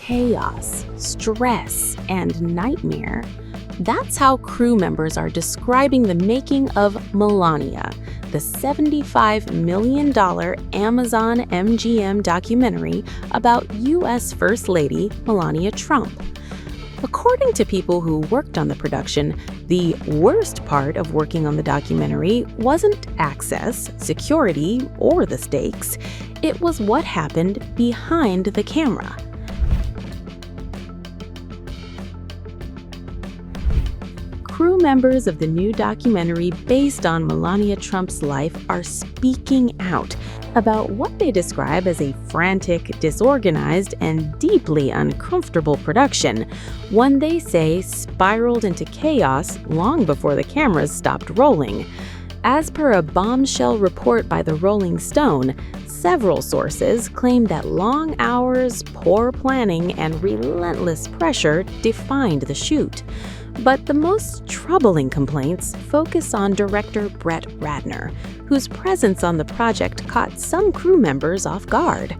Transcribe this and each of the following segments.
chaos, stress, and nightmare. That's how crew members are describing the making of Melania, the $75 million Amazon MGM documentary about U.S. First Lady Melania Trump. According to people who worked on the production, the worst part of working on the documentary wasn't access, security, or the stakes. It was what happened behind the camera. Crew members of the new documentary based on Melania Trump's life are speaking out about what they describe as a frantic, disorganized, and deeply uncomfortable production, one they say spiraled into chaos long before the cameras stopped rolling. As per a bombshell report by the Rolling Stone, several sources claim that long hours, poor planning, and relentless pressure defined the shoot. But the most troubling complaints focus on director Brett Ratner, whose presence on the project caught some crew members off guard.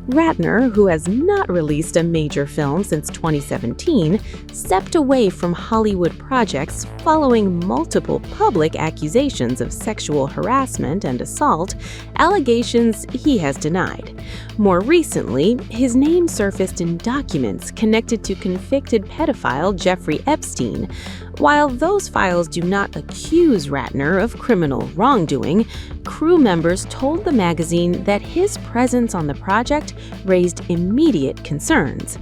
Ratner, who has not released a major film since 2017, stepped away from Hollywood projects following multiple public accusations of sexual harassment and assault, allegations he has denied. More recently, his name surfaced in documents connected to convicted pedophile Jeffrey Epstein. While those files do not accuse Ratner of criminal wrongdoing, crew members told the magazine that his presence on the project raised immediate concerns.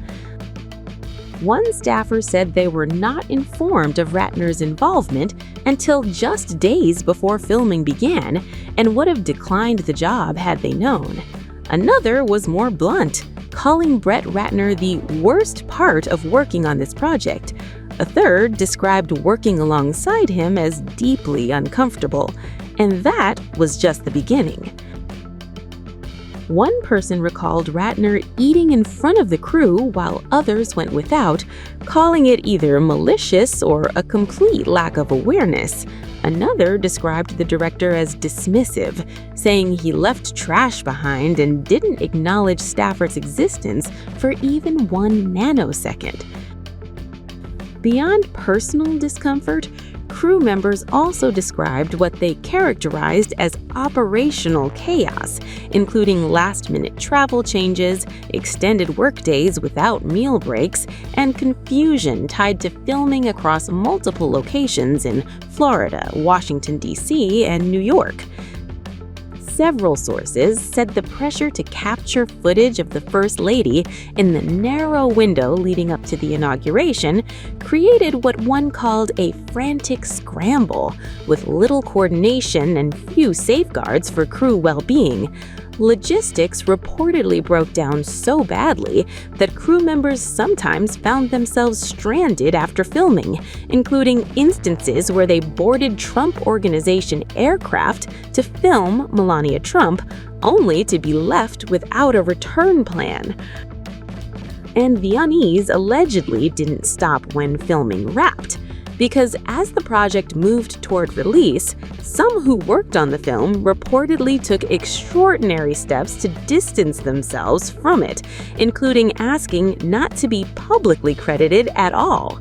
One staffer said they were not informed of Ratner's involvement until just days before filming began and would have declined the job had they known. Another was more blunt, calling Brett Ratner the worst part of working on this project. A third described working alongside him as deeply uncomfortable, and that was just the beginning. One person recalled Ratner eating in front of the crew while others went without, calling it either malicious or a complete lack of awareness. Another described the director as dismissive, saying he left trash behind and didn't acknowledge staffers' existence for even 1 nanosecond. Beyond personal discomfort, crew members also described what they characterized as operational chaos, including last-minute travel changes, extended workdays without meal breaks, and confusion tied to filming across multiple locations in Florida, Washington, D.C., and New York. Several sources said the pressure to capture footage of the First Lady in the narrow window leading up to the inauguration created what one called a frantic scramble, with little coordination and few safeguards for crew well-being. Logistics reportedly broke down so badly that crew members sometimes found themselves stranded after filming, including instances where they boarded Trump Organization aircraft to film Melania Trump, only to be left without a return plan. And the unease allegedly didn't stop when filming wrapped, because as the project moved toward release, some who worked on the film reportedly took extraordinary steps to distance themselves from it, including asking not to be publicly credited at all.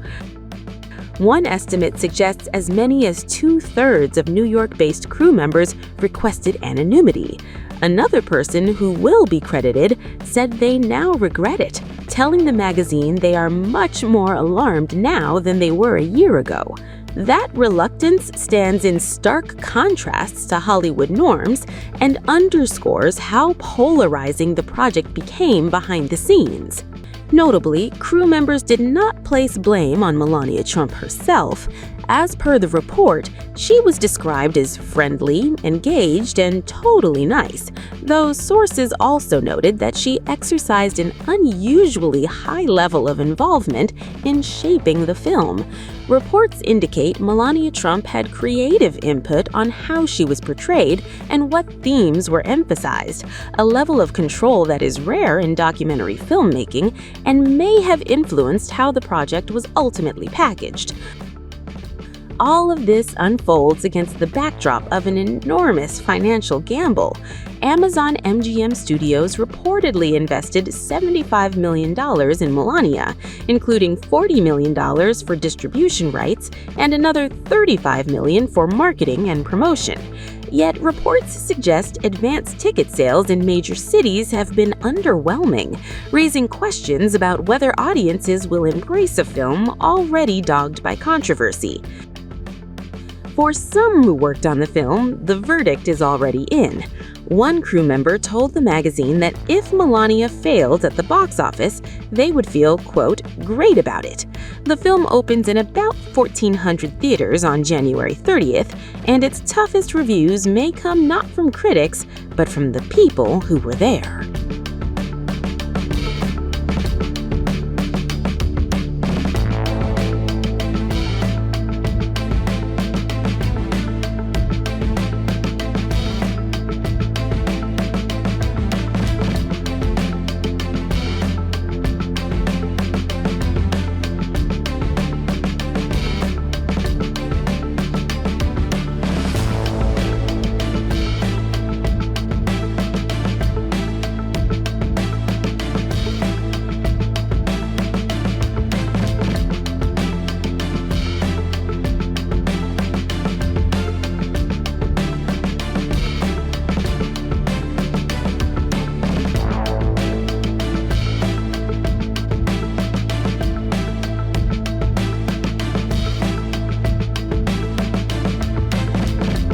One estimate suggests as many as 2/3 of New York-based crew members requested anonymity. Another person who will be credited said they now regret it, telling the magazine they are much more alarmed now than they were a year ago. That reluctance stands in stark contrast to Hollywood norms and underscores how polarizing the project became behind the scenes. Notably, crew members did not place blame on Melania Trump herself. As per the report, she was described as friendly, engaged, and totally nice, though sources also noted that she exercised an unusually high level of involvement in shaping the film. Reports indicate Melania Trump had creative input on how she was portrayed and what themes were emphasized, a level of control that is rare in documentary filmmaking and may have influenced how the project was ultimately packaged. all of this unfolds against the backdrop of an enormous financial gamble. Amazon MGM Studios reportedly invested $75 million in Melania, including $40 million for distribution rights and another $35 million for marketing and promotion. Yet reports suggest advanced ticket sales in major cities have been underwhelming, raising questions about whether audiences will embrace a film already dogged by controversy. For some who worked on the film, the verdict is already in. One crew member told the magazine that if Melania failed at the box office, they would feel, quote, great about it. The film opens in about 1,400 theaters on January 30th, and its toughest reviews may come not from critics, but from the people who were there.